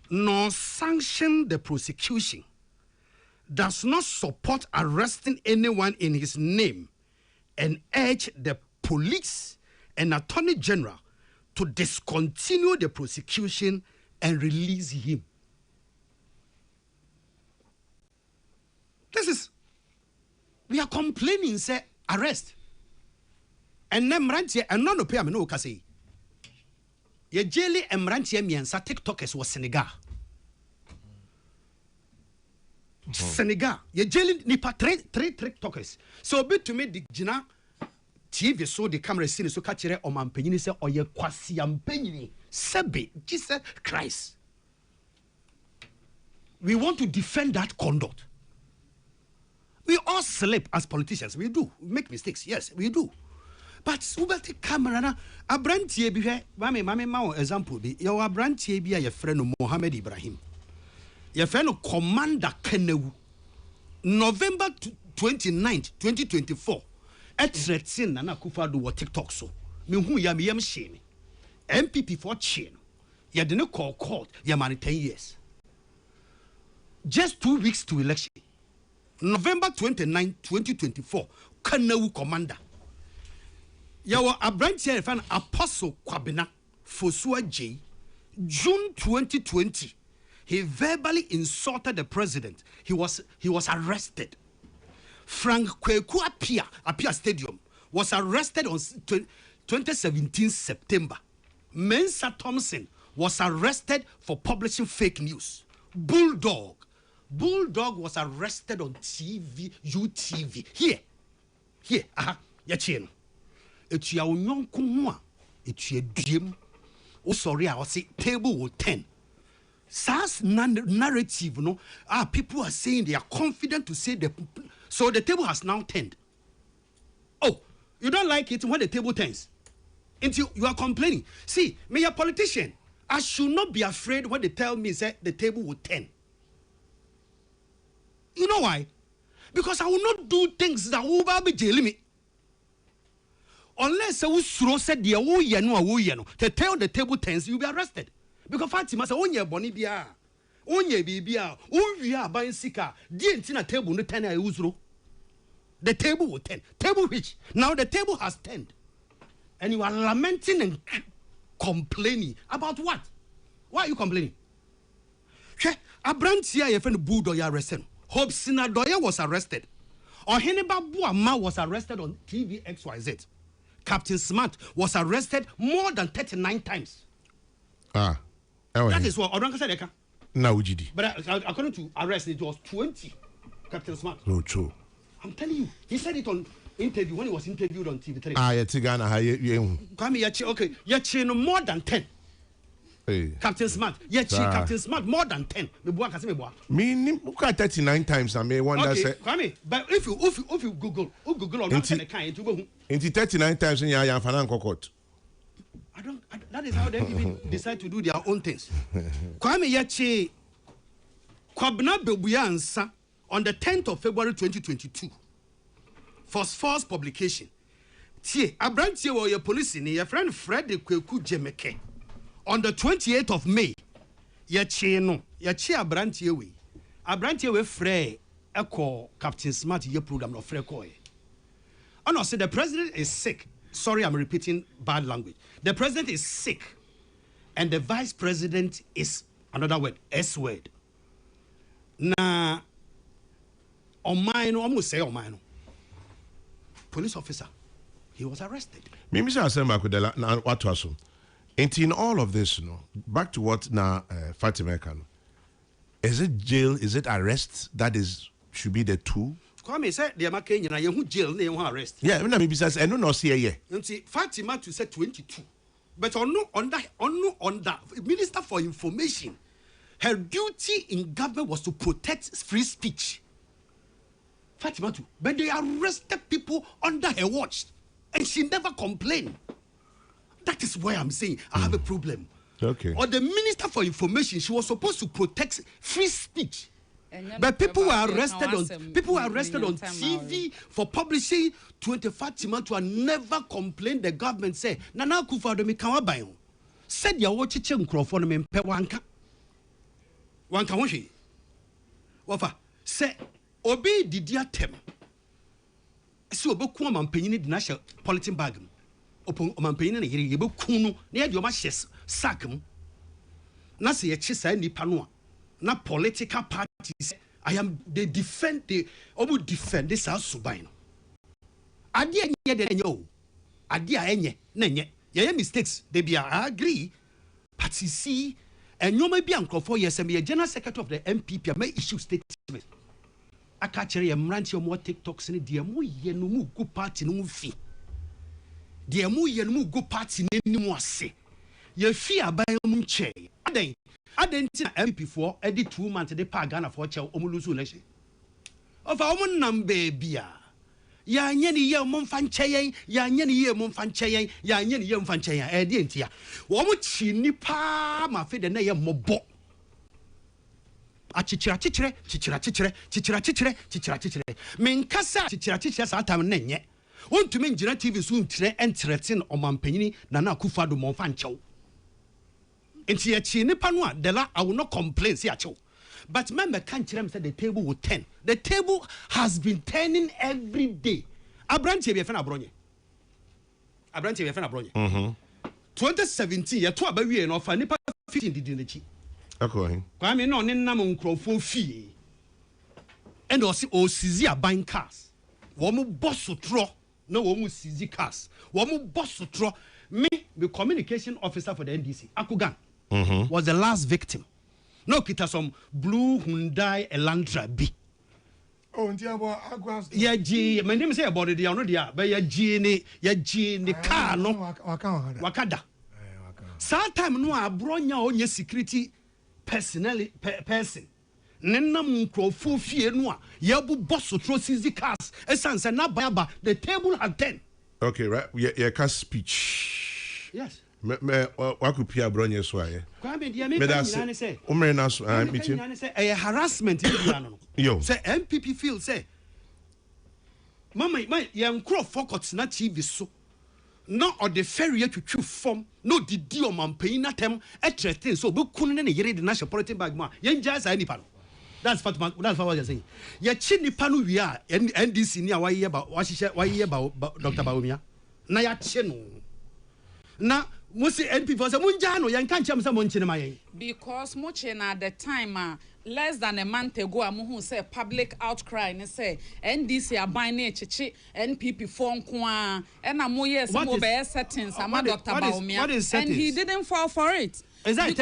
nor sanctioned the prosecution, does not support arresting anyone in his name, and urged the police and Attorney General to discontinue the prosecution and release him. We are complaining, say, arrest. And then Mrantia, and none of pay no kasi. Ye jelly and Mrantia miansa TikTokers was Senegal. Senegal, ye jelly nipa three TikTokers. So be to me the Jina TV so the camera scene so catch it on Mampenini say or ye kwasi ampenini sebe Jesus Christ. We want to defend that conduct. We all slip as politicians. We do. We make mistakes. Yes, we do. But ubati camera na abrantie bi hwe mame ma example bi your abrantie bi a ye friend Mohammed Ibrahim. Your friend Commander Kenewu. November 29th, 2024. Threatening Nana Akufo-Addo wo TikTok so. Me hu ya me yam shame. MPP for chain. Ya de no call court. Ya man 10 years. Just 2 weeks to election. November 29, 2024, Kenewu Commander. Yawa Abrantia fan Apostle Kwabena Fosua J. June 2020, he verbally insulted the president. He was arrested. Frank Kokrokoo Apia Stadium was arrested on 2017 September. Mensa Thompson was arrested for publishing fake news. Bulldog was arrested on UTV. Here, yachino. It's your young kumwa. It's your dream. Oh, sorry, I was say table will 10. SAS narrative, no. People are saying they are confident to say so the table has now turned. Oh, you don't like it when the table turns. Until you are complaining. See, me a politician. I should not be afraid when they tell me say the table will turn. You know why? Because I will not do things that will be jailing me. Unless I will said the to tell the table turns, you'll be arrested. Because Fatima said, "Onye bonibia, onye bibia, we are buying sika. The entire table no turn uzro. The table will turn. Table which now the table has turned, and you are lamenting and complaining about what? Why are you complaining? Okay, a branch here, your friend Budo, you arrested. Hope Sinadoya was arrested. Or Heniba Buama was arrested on TV XYZ. Captain Smart was arrested more than 39 times. That is what Odranka said. Now, GD. But according to arrest, it was 20. Captain Smart. No, true. I'm telling you, he said it on interview when he was interviewed on TV3. Okay, you're more than 10. Hey. Captain Smart, Captain Smart more than 10. Me 39 times. I may wonder. Okay, Kwame, but if you Google on that kind, it will go. 39 times in your Fanan Kokot. That is how they even decide to do their own things. Kwame Yachi Kwabna Bebuyansa on the 10th of February 2022. False publication. Tie Abrantie wo your police ni your friend Fred Kokrokoo Jemeke. On the 28th of May, Yachi Abrantie we Frey Echo Captain Smart ye program of Frey Koy. And I said the president is sick. Sorry, I'm repeating bad language. The president is sick, and the vice president is another word, S word. Na on mine, almost say on mine. Police officer, he was arrested. Maybe I say what was in all of this, back to what now Fatima can. Is it jail? Is it arrest? That should be the two. Kwame said they are making you jail, they want arrest. Yeah, maybe says I don't know see here. Fatima to say 22. But on that Minister for Information, her duty in government was to protect free speech. Fatima too. But they arrested people under her watch, and she never complained. That is why I'm saying I have a problem. Okay. Or the Minister for Information, she was supposed to protect free speech. But people were arrested on TV for publishing 25 Fatima to never complained. The government said, Nana Akufo-Addo me kan waban. Said ya wo chiche nkrofo no me mpe wanka. Wanka wo hwe. Wafa say obi didi atem. Se obeku amampanyini di na hye politin bag. upon Omampain and Yebo Kuno, near your mashes, Sakum. Nasi a chisa nipa no na political parties I am they defend the obu defend this house subino adia nye de enyo adia enye na nye ye mistakes they be I agree but you see enyoma bi ankofo yesem ye general secretary of the MPP may issue statement aka kire ye mranti omo TikToks ne de mo ye no mu go party no mu fi de mo ye no mu go party ne ni mu ase ye fi aban mu nche aden ti na MP4 edit 2 months de pa Ghana for chew omulusu election ofa omo nam baby ya nye ni ye mo mfa nche ya nye ni ye mo mfa nche ya nye ni ye mfa nche e de ntia wo mo chi nipa ma fe de na ye mobo achichira menkasa achichira sa tam na nye wontumi ngira TV so ntire entreten omampanyini na na akufado mo mfa nchew enti ya nipa no a dela I will not complain see acho but remember can't say the table will turn. The table has been turning every day. Abranche be fe na bronye 2017 ye to abawie no fa nipa 15 didi nchi akohin kwa me no ne nam nkrofo fie and o sizi aban cars wo mo boss tro na wo mo sizi cars wo mo boss tro me the communication officer for the NDC Akugan was the last victim. No kita some blue Hyundai Elantra B. Oh, ntiabo Agwas. Ya G, my name say about the no dia, but ya G ni car no wakada. Sometime no abronya onye security person. Nenam nkrofo fie no a yabu boss tro CZ cars. Esanse na baba the table had 10. Okay, right. Yeah, cast speech. Yes. Me wakupia bronye so aye. Kwa me dia me kan say. Umre na so meeting. Say a harassment in no. Yo. Say MPP feel say. Mama, my yankro focus na TV so. No or the ferry to form. No didi o mampain na tem e threaten so be kunu ne yere the national political bag ma. Yen jazz any pa. That's what you're saying. Ye chi nipa no wi a NDC ni a why ba Dr. Baumia. Na ya che no. Na Musi NP for some Munjano, yan can't cham some money. Because much at the time, less than a month ago, Amuhu say public outcry and say NDC are buying chichi, NPP phone kwa, and Amuye some mobile settings, Dr. Baumia, and he didn't fall for it. Because at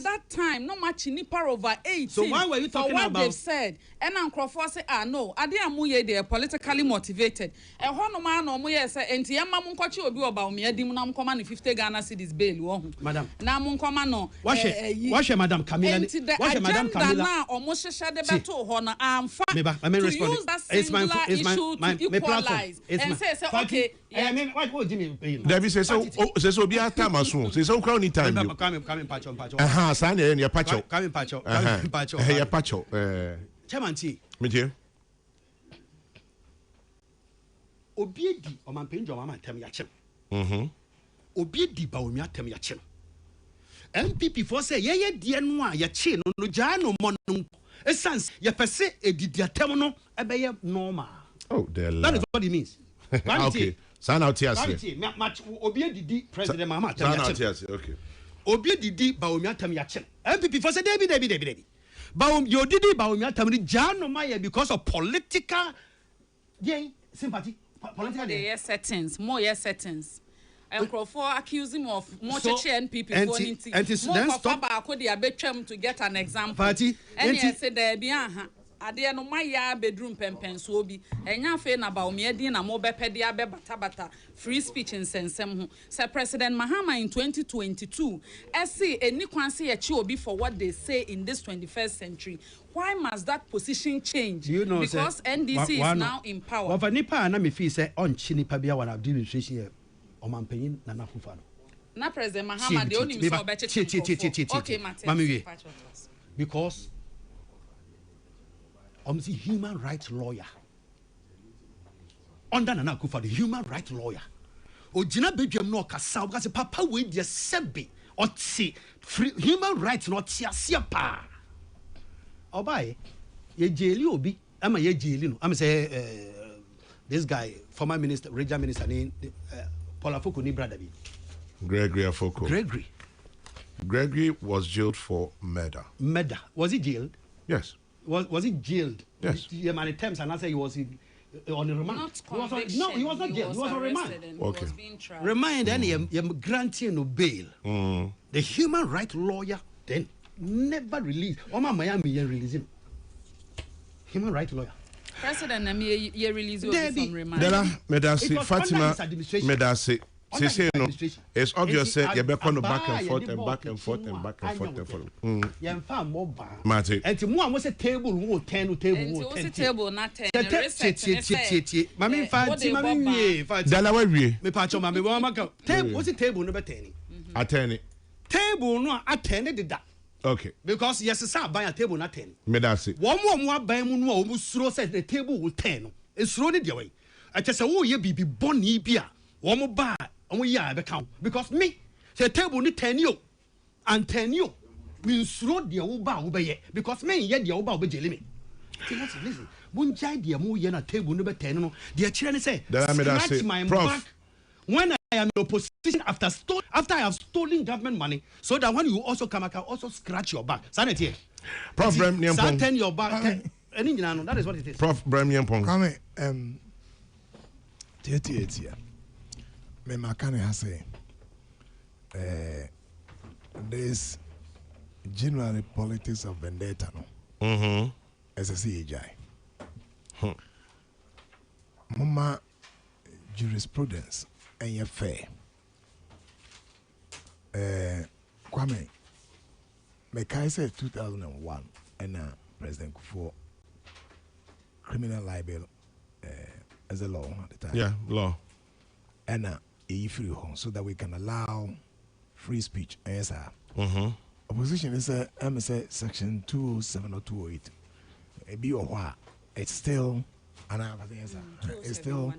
that time, no much nipa over 18. So why were you talking what about? They've said, and Uncle say, no, I didn't muye they are politically motivated. And one man or muye say, and Yama Munkochi will be about me, Dimunam command 50 Ghana cities bail. Madam, Namun Commano, wash Madam Camilla, wash Madam Camilla now almost share the battle honor. I'm fine to use that singular issue to equalize and say, okay, I mean, what would you mean? David says so be a time soon. Says so crowny time. Pacho. Aha, sign in your pacho. Coming pacho. Hey, pacho. Chairman T. Me too. Obiedi o mampenjo mama tem ya chem. Obiedi ba o mi atem ya chem. MPP for say ye de no a ye che no ja no mo no. Essence ye pese edidi atem no ebe normal. Oh, that is what it means. Okay. Sign out here. Match Obiedi President Mama tem ya chem. Okay. Obiedi ba o mi atem ya chem. MPP for say David. But you did it by Jano because of political sympathy. Political settings, more settings. And Crawford accuse him of more NPP for to get an example. Party and he said there be Adia no my ya bedroom pen so be enya fe na ba o me din na mo bepede abe bata free speech in sensem Sir President Mahama in 2022 say any kwan say ye obi for what they say in this 21st century. Why must that position change? You know, because NDC is now in power. Well, nipa na me feel say on chinipa bia wan administration here o mampanyin na nakufa no. Na President Mahama the only so beche. Okay, Mate. Because I'm the human rights lawyer. Under Nana Kufa, the human rights lawyer. Ojina bedwam no kasa because papa we dey sebe oti human rights not tia pa. Obai ye jeli obi ama ye jeli no. I'm say this guy former minister regional minister Paul Afoko ni brother bi. Gregory Afoko. Gregory was jailed for murder. Murder. Was he jailed? Yes. Was he jailed? Yes. Yeah, many times and I say he was on a remand. Not conviction. No, he was not jailed. He was on remand. Okay. He was being tried. Remand and you granting no bail. The human rights lawyer then never released. Oma Miami release him. Human rights lawyer. President Nami ye release you from remand. Dela Medasi It was Fatima under his administration. Medasi. Under his no, administration. it's obvious that you back on the back Abba, and forth yeah, and the back ball and forth and back and forth and forth. Yeah, found more bar. Mate. And to one was a table, who 10 table, And who it was 10 a table, not 10. Mami five, Dala we me patch on my mama. Table was a table number 10. attend. Table no attended that. Okay. Because yes, sir, buy a table not 10. Medasi. One more by moon, almost throw said the table will 10. It's thrown it away. I just say, oh, ye be bonny beer. One more bar. And we are account because me say table ni 10 you and 10 you means road the old bar obey because me yet the old bar obey me. Listen, one child the mo yen a table number 10 no the children say scratch my back when I am in opposition after I have stolen government money so that when you also come I can also scratch your back. Sanity. Prof Brem Nyampong. 10 your back. That is what it is. Prof Brem Nyampong. Come me makane has say this generally politics of vendetta no as a CHI mama jurisprudence and your fair Kwame me kai say 2001 and President Kufuor criminal libel as a law at the time. Yeah, law. And free home so that we can allow free speech. Yes, sir. Opposition is a section 207 or 208. It be or what? It's still, and it's still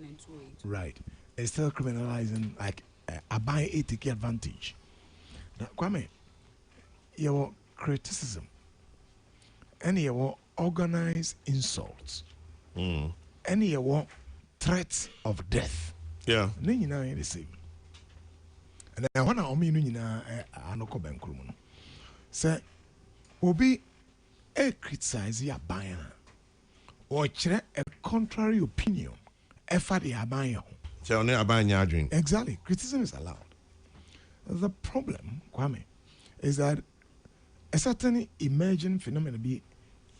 right. It's still criminalizing like a buy a take advantage. Now, Kwame, your criticism and your organized insults and your threats of death. Yeah. Nina the same. And I want to mean Nina Anoko Benkrumo. Say, Obi a criticize ya buyer or chere a contrary opinion. Effort ya buyer. So only a buyer drink. Exactly. Criticism is allowed. The problem, Kwame, is that a certain emerging phenomenon be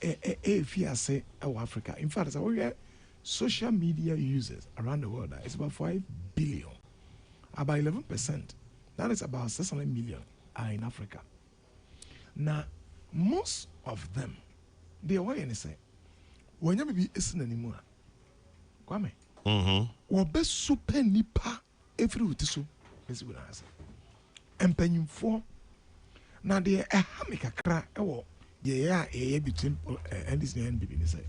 a fear say Africa. In fact, we are social media users around the world, it's about 5 billion. About 11%, that is about 600 million, are in Africa. Now, most of them, they are why say, when you be listening anymore, Kwame, or best super nipa every utisu, is what I say. And penny for now, they are a hamika cry, or yeah, between and this and baby, say,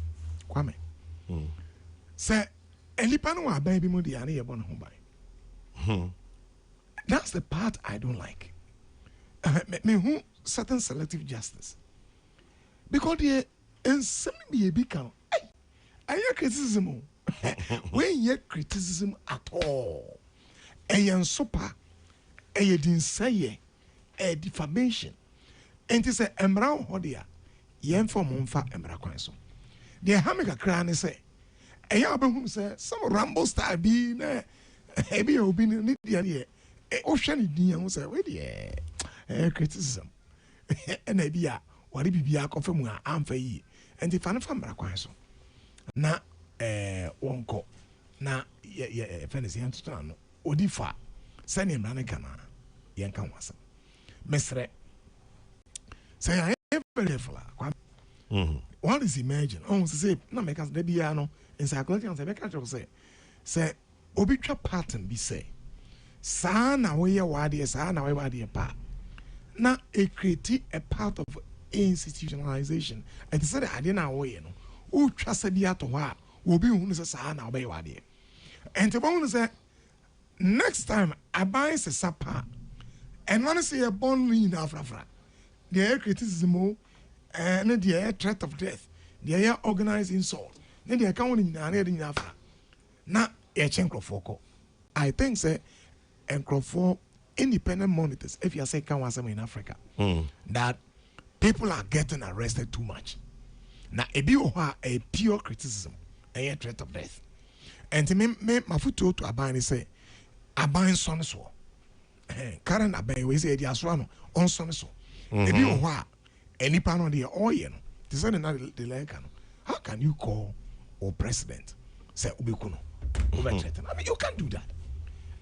Kwame. Say, Elipano baby modi ani yebon home. That's the part I don't like. Me who certain selective justice. Because the and some be a big count. I hear criticism. When you criticism at all. And super and you didn't say a defamation. And it is a embrown hodia. Yen for monfa embra kwanso. The hamika cran say. And you say some ramble style be na ebi obi ni dia ocean din and say we dey criticism and ebia wari bibia akofem a amfa yi and if an famra kwan so na wonko na ye fenesi yanto no odifa sane mra ne kana yen kan wasa mesre say I very fla kwa what is imagine oh say na make us dey bia no in psychology and say make us say obi twa pattern bi say sa na we ye wade sa na we wade pa na e create a part of institutionalization and say that ade na we no o twa sa bi ato ho a obi hu say sa na we wade and the one say next time I buy se sapa and when say a born in Africa the criticism and the threat of death the organized insult then the account in Africa na e chenkro foko I think say and for independent monitors, if you say can in Africa, that people are getting arrested too much. Now, a pure criticism, a threat of death. And me my foot to Abani say, Abani son so. Current Abani we say the Aswano on son so. Ebi oha any pan on the oil. This is another delay. How can you call or president say Ubikuno over threaten? I mean, you can't do that.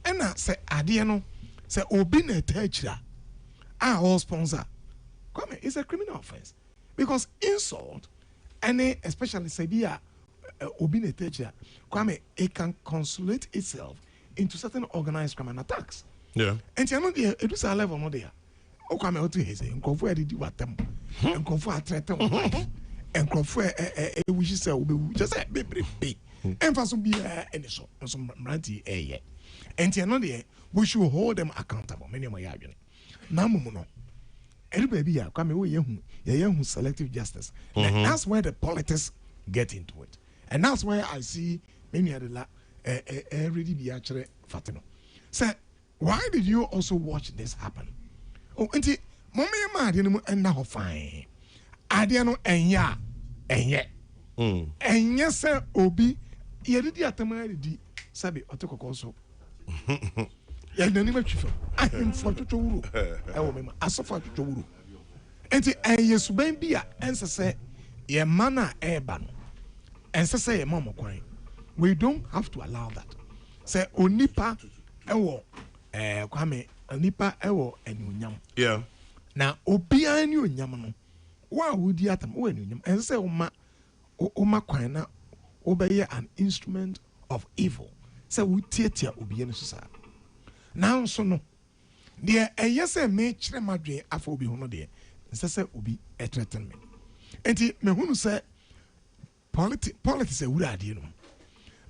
And I say Adiano say Obine Techra our all sponsor. Come it's a criminal offense because insult any especially say Obine Techra Kwame, it can consolidate itself into certain organized crime and attacks. Yeah. And you know, it is a level no there. O Kwame, what is it? Nkrofo did what them? Nkrofo threaten life. Nkrofo wish say we just say be. And for some be any so some ranty yet. And you know, there we should hold them accountable. Many of my argument. Now, no. Everybody, Kwame, we who selective justice. And that's where the politics get into it. And that's where I see many of the already be actually Fatino. Say, why did you also watch this happen? Oh, auntie, mommy, and now fine. Adiano and ya, and yet. And yes, sir, Obi, you did the atamari Sabi, Otoko so. Yeah, the name of Chief. I am for Tuturu. I will remember. I suffer Tuturu. Auntie, and yes, baby, answer say, ye mana airban. And say mama crying. We don't have to allow that. Say onipa ewo kwame onipa ewo enyam. Yeah. Now obia eni onyam no. Wa wudi atam wo enyam. And say oma kwan na obeye an instrument of evil. Say we tietia obia no so. Now so no. De eyese me kire madwe afa obi hono de. Say obi threaten me. Enti me hunu say politics a wura ade no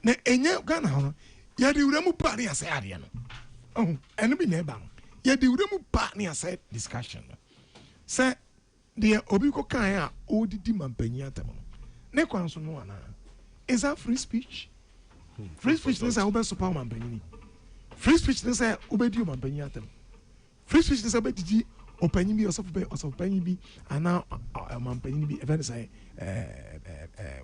na enye Ghana ho ya de wura mu pa ne ase ade no oh eno bi na eba no ya de wura mu pa ne ase discussion no say de obi ko kan a odidi mampanyi atam no ne kwan so no ana is that free speech free speech is obe super mampanyi free speech is obedi mampanyi atam free speech is obedi opanyi bi osopanyi bi ana mampanyi bi even say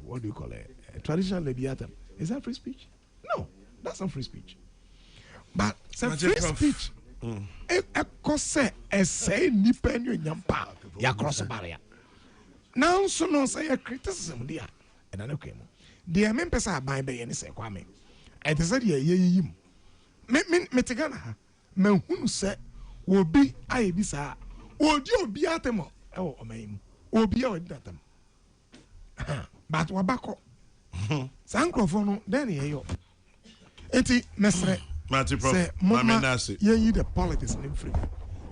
what do you call it? Traditional leviathan. Is that free speech? No, that's not free speech. But free speech. A cause a say nipen yampa ya cross barrier. Now so no say a criticism there. And I know came. The members are by any say Kwame. And they said ye me tegana me who say will be I be sa would you be at them oh me will be out that them. But wabako sankrofo no then ye enti mesre Mati prof mama nasi ye the politics in free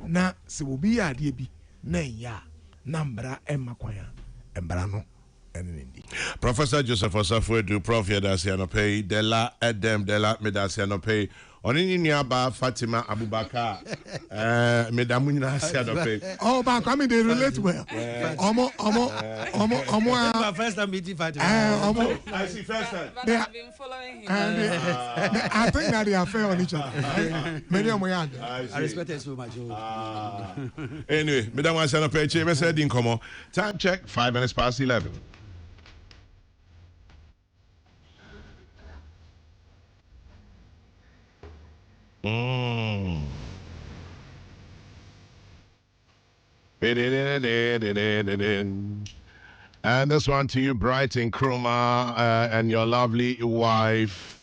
na se obi ya ade bi na ya na mbra emakwan mbra no enindi Professor Joseph Osafo Prof Yadasiano Pay Dela Edem Dela Medasiano Pay Onini Niaba Fatima Abubakar Medamu Nasiano Pay. Oh, but I mean they relate well. Omo first time meeting Fatima. I see first time. But I've been following him. I think that they are fair on each other. Many of my I respect her so much. Anyway, Medamu Nasiano Pay Chebe said in Como. Time check 5 minutes past 11. And this one to you, Brighton Kroma, and your lovely wife,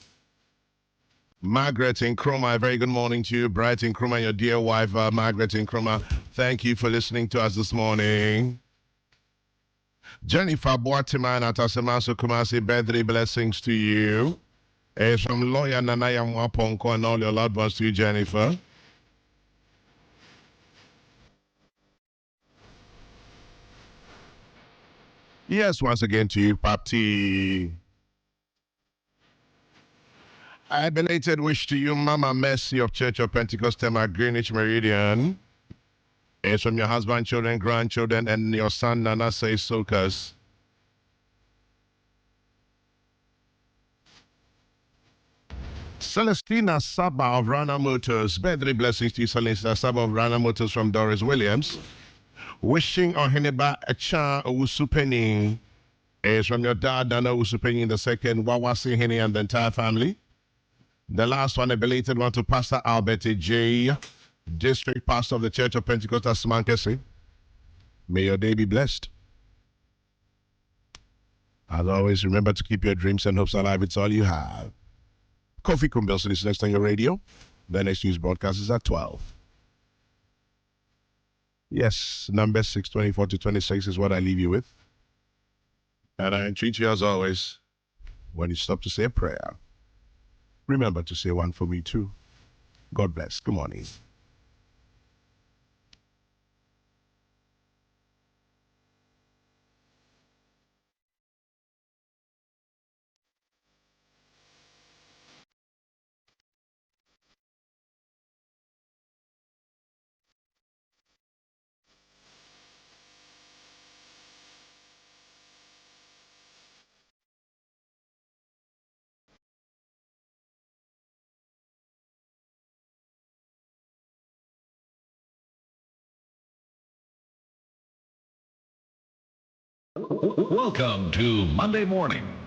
Margaret in Kroma. A very good morning to you, Brighton Kroma, and your dear wife, Margaret in Kroma. Thank you for listening to us this morning. Jennifer Boatiman at Asemaso Kumasi, birthday blessings to you. From lawyer Nanaya Mwaponko and all your loved ones to you, Jennifer. Yes, once again to you, Papti. A belated wish to you, Mama Mercy of Church of Pentecost at Greenwich Meridian. It's from your husband, children, grandchildren, and your son, Nana Say Sokas. Celestina Saba of Rana Motors. Birthday blessings to you, Celestina Saba of Rana Motors from Doris Williams. Wishing Oheneba Echa Owusupeni is from your dad, Dana Owusupeni the second, Wawasi Hene and the entire family. The last one, a belated one to Pastor Albert J., District Pastor of the Church of Pentecostal Smankesi. May your day be blessed. As always, remember to keep your dreams and hopes alive. It's all you have. Kofi Kumbelson is next on your radio. The next news broadcast is at 12. Yes, number 624 to 26 is what I leave you with. And I entreat you as always, when you stop to say a prayer, remember to say one for me too. God bless. Good morning. Welcome to Monday Morning